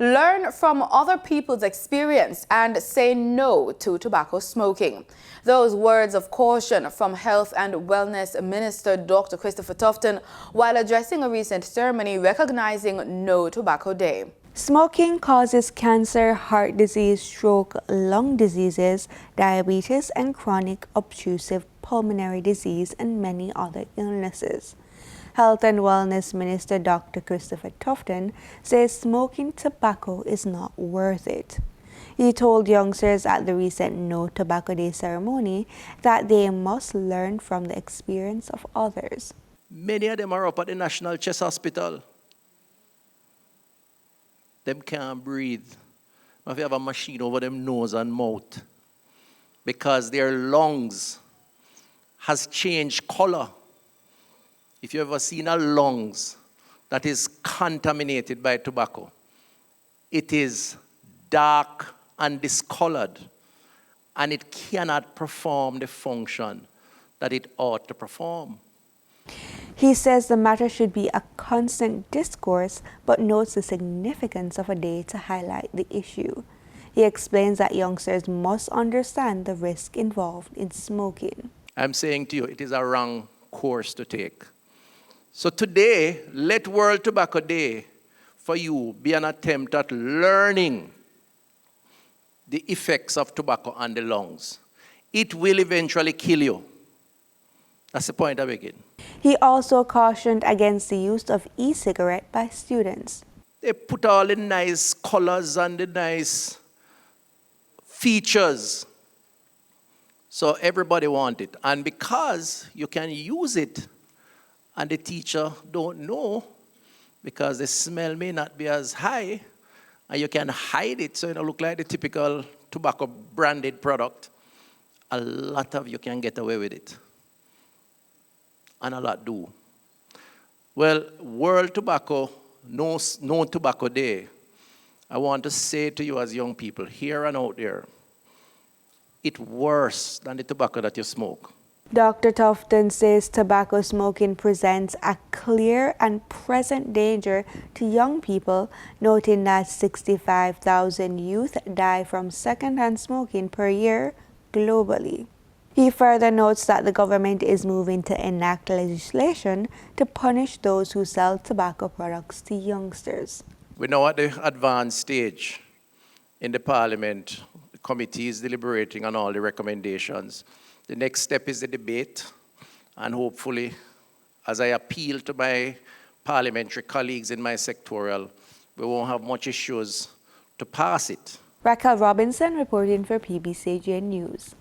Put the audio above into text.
Learn from other people's experience and say no to tobacco smoking. Those words of caution from Health and Wellness Minister Dr Christopher Tufton while addressing a recent ceremony recognizing No Tobacco Day. Smoking causes cancer, heart disease, stroke, lung diseases, diabetes, and chronic obstructive pulmonary disease, and many other illnesses. Health and Wellness Minister Dr Christopher Tufton says smoking tobacco is not worth it. He told youngsters at the recent No Tobacco Day ceremony that they must learn from the experience of others. Many of them are up at the National Chest Hospital. Them can't breathe. If you have a machine over them nose and mouth, because their lungs has changed color. If you ever seen a lungs that is contaminated by tobacco, it is dark and discolored, and it cannot perform the function that it ought to perform. He says the matter should be a constant discourse, but notes the significance of a day to highlight the issue. He explains that youngsters must understand the risk involved in smoking. I'm saying to you, it is a wrong course to take. So today, let World Tobacco Day for you be an attempt at learning the effects of tobacco on the lungs. It will eventually kill you. That's the point I make. He also cautioned against the use of e-cigarette by students. They put all the nice colors and the nice features. So everybody wants it. And because you can use it and the teacher don't know, because the smell may not be as high, and you can hide it so it don't look like the typical tobacco branded product, a lot of you can get away with it. And a lot do. Well, World Tobacco, No Tobacco Day, I want to say to you as young people, here and out there, it's worse than the tobacco that you smoke. Dr. Tufton says tobacco smoking presents a clear and present danger to young people, noting that 65,000 youth die from secondhand smoking per year globally. He further notes that the government is moving to enact legislation to punish those who sell tobacco products to youngsters. We're now at the advanced stage in the Parliament. The committee is deliberating on all the recommendations. The next step is the debate, and hopefully, as I appeal to my parliamentary colleagues in my sectorial, we won't have much issues to pass it. Raquel Robinson reporting for PBCJ News.